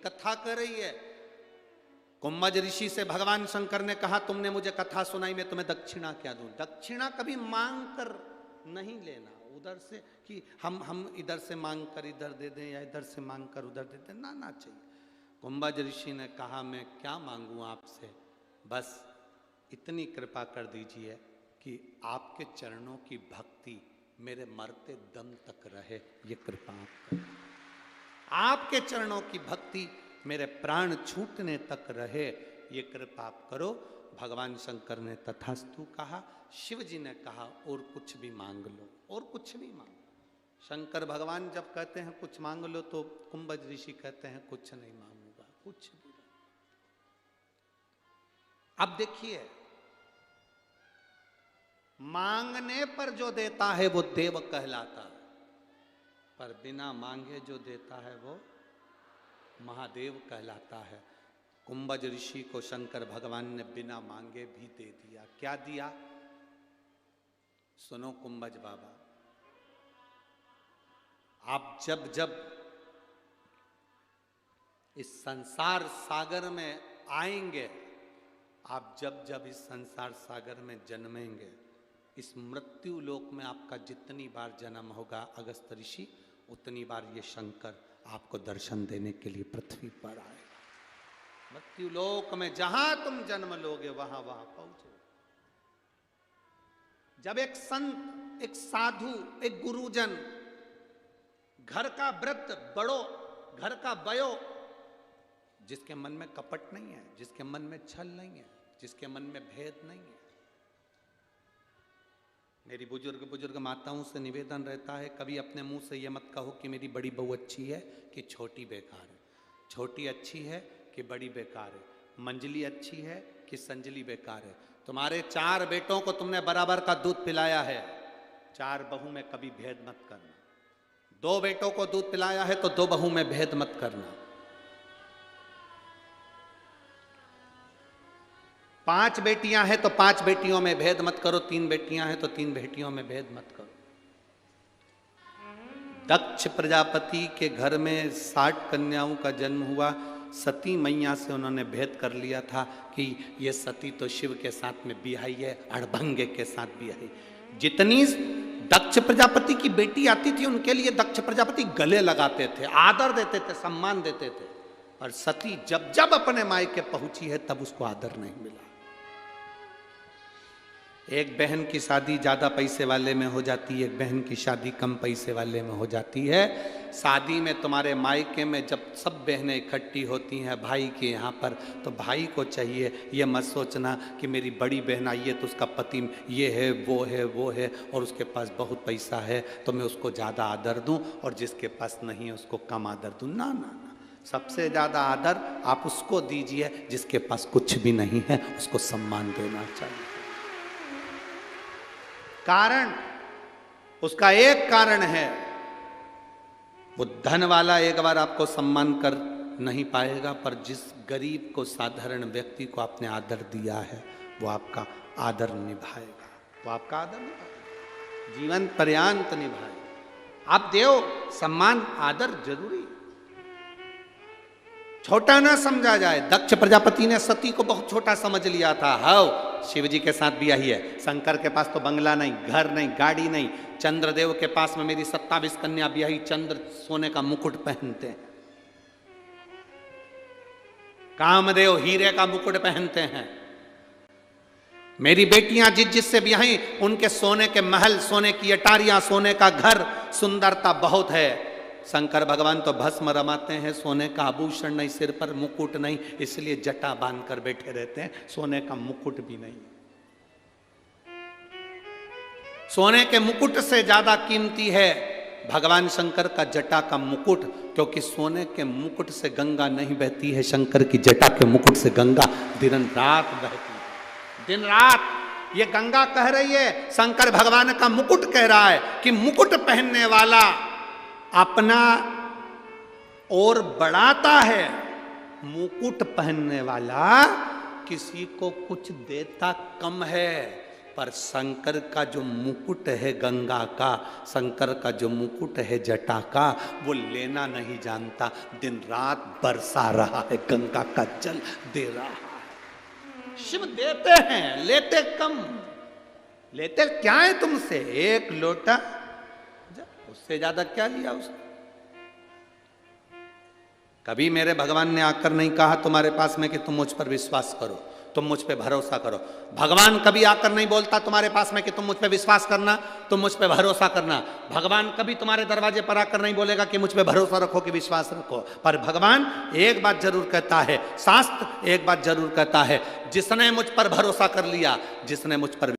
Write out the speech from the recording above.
कथा कर रही है। कुंभज ऋषि से भगवान शंकर ने कहा तुमने मुझे कथा सुनाई, मैं तुम्हें दक्षिणा क्या दूं। दक्षिणा कभी मांग कर नहीं लेना, उधर से कि हम इधर से मांग कर इधर दे दें या इधर से मांग कर उधर दे दें, ना चाहिए। कुंभज ऋषि ने कहा मैं क्या मांगूं आपसे, बस इतनी कृपा कर दीजिए कि आपके चरणों की भक्ति मेरे मरते दम तक रहे, ये कृपा आप करें। आपके चरणों की भक्ति मेरे प्राण छूटने तक रहे, ये कृपा आप करो। भगवान शंकर ने तथास्तु कहा। शिव जी ने कहा और कुछ भी मांग लो, और कुछ भी मांग लो। शंकर भगवान जब कहते हैं कुछ मांग लो तो कुंभज ऋषि कहते हैं कुछ नहीं मांगूंगा, कुछ भी नहीं। अब देखिए, मांगने पर जो देता है वो देव कहलाता है, पर बिना मांगे जो देता है वो महादेव कहलाता है। कुंभज ऋषि को शंकर भगवान ने बिना मांगे भी दे दिया। क्या दिया? सुनो कुंभज बाबा, आप जब जब इस संसार सागर में आएंगे, आप जब जब इस संसार सागर में जन्मेंगे, इस मृत्यु लोक में आपका जितनी बार जन्म होगा अगस्त ऋषि, उतनी बार ये शंकर आपको दर्शन देने के लिए पृथ्वी पर आएगा। मृत्यु लोक में जहां तुम जन्म लोगे वहां वहां पहुंचो। जब एक संत, एक साधु, एक गुरुजन, घर का वृद्ध, बड़ो, घर का बयो, जिसके मन में कपट नहीं है, जिसके मन में छल नहीं है, जिसके मन में भेद नहीं है। मेरी बुजुर्ग माताओं से निवेदन रहता है, कभी अपने मुंह से ये मत कहो कि मेरी बड़ी बहू अच्छी है कि छोटी बेकार है, छोटी अच्छी है कि बड़ी बेकार है, मंजली अच्छी है कि संजली बेकार है। तुम्हारे 4 बेटों को तुमने बराबर का दूध पिलाया है, 4 बहू में कभी भेद मत करना। 2 बेटों को दूध पिलाया है तो 2 बहू में भेद मत करना। 5 बेटियां हैं तो 5 बेटियों में भेद मत करो, 3 बेटियां हैं तो 3 बेटियों में भेद मत करो। दक्ष प्रजापति के घर में 60 कन्याओं का जन्म हुआ। सती मैया से उन्होंने भेद कर लिया था कि ये सती तो शिव के साथ में बिहाई है, अड़भंगे के साथ बिहाई। जितनी दक्ष प्रजापति की बेटी आती थी उनके लिए दक्ष प्रजापति गले लगाते थे, आदर देते थे, सम्मान देते थे। और सती जब जब अपने मायके पहुंची है तब उसको आदर नहीं मिला। एक बहन की शादी ज्यादा पैसे वाले में हो जाती है, एक बहन की शादी कम पैसे वाले में हो जाती है। शादी में तुम्हारे मायके में जब सब बहनें इकट्ठी होती हैं भाई के यहाँ पर, तो भाई को चाहिए ये मत सोचना कि मेरी बड़ी बहन आई है तो उसका पति ये है वो है और उसके पास बहुत पैसा है तो मैं उसको ज़्यादा आदर दूं, और जिसके पास नहीं है उसको कम आदर दूं। ना ना ना, सबसे ज़्यादा आदर आप उसको दीजिए जिसके पास कुछ भी नहीं है, उसको सम्मान देना चाहिए। कारण, उसका एक कारण है, वो धन वाला एक बार आपको सम्मान कर नहीं पाएगा, पर जिस गरीब को, साधारण व्यक्ति को आपने आदर दिया है वो आपका आदर निभाएगा, वो आपका आदर निभाएगा, जीवन पर्यंत निभाएगा। आप देव सम्मान आदर जरूरी, छोटा ना समझा जाए। दक्ष प्रजापति ने सती को बहुत छोटा समझ लिया था। हाँ, शिव जी के साथ भी यही है। शंकर के पास तो बंगला नहीं, घर नहीं, गाड़ी नहीं। चंद्रदेव के पास में मेरी 27 कन्या ब्याही, चंद्र सोने का मुकुट पहनते हैं। कामदेव हीरे का मुकुट पहनते हैं। मेरी बेटियां जिससे ब्याही उनके सोने के महल, सोने की अटारियां, सोने का घर, सुंदरता बहुत है। शंकर भगवान तो भस्म रमाते हैं, सोने का आभूषण नहीं, सिर पर मुकुट नहीं, इसलिए जटा बांध कर बैठे रहते हैं, सोने का मुकुट भी नहीं। सोने के मुकुट से ज्यादा कीमती है भगवान शंकर का जटा का मुकुट, क्योंकि सोने के मुकुट से गंगा नहीं बहती है, शंकर की जटा के मुकुट से गंगा दिन रात बहती है। दिन रात ये गंगा कह रही है, शंकर भगवान का मुकुट कह रहा है कि मुकुट पहनने वाला अपना और बढ़ाता है, मुकुट पहनने वाला किसी को कुछ देता कम है। पर शंकर का जो मुकुट है गंगा का, शंकर का जो मुकुट है जटा का, वो लेना नहीं जानता। दिन रात बरसा रहा है, गंगा का जल दे रहा है। शिव देते हैं, लेते कम। लेते क्या है तुमसे? एक लोटा, उससे ज्यादा क्या लिया उसने? कभी मेरे भगवान ने आकर नहीं कहा तुम्हारे पास में कि तुम मुझ पर विश्वास करो, तुम मुझ पे भरोसा करो। भगवान कभी आकर नहीं बोलता तुम्हारे पास में कि तुम मुझ पे विश्वास करना, तुम मुझ पे भरोसा करना। भगवान कभी तुम्हारे दरवाजे पर आकर नहीं बोलेगा कि मुझ पे भरोसा रखो, कि विश्वास रखो। पर भगवान एक बात जरूर कहता है, शास्त्र एक बात जरूर कहता है, जिसने मुझ पर भरोसा कर लिया, जिसने मुझ पर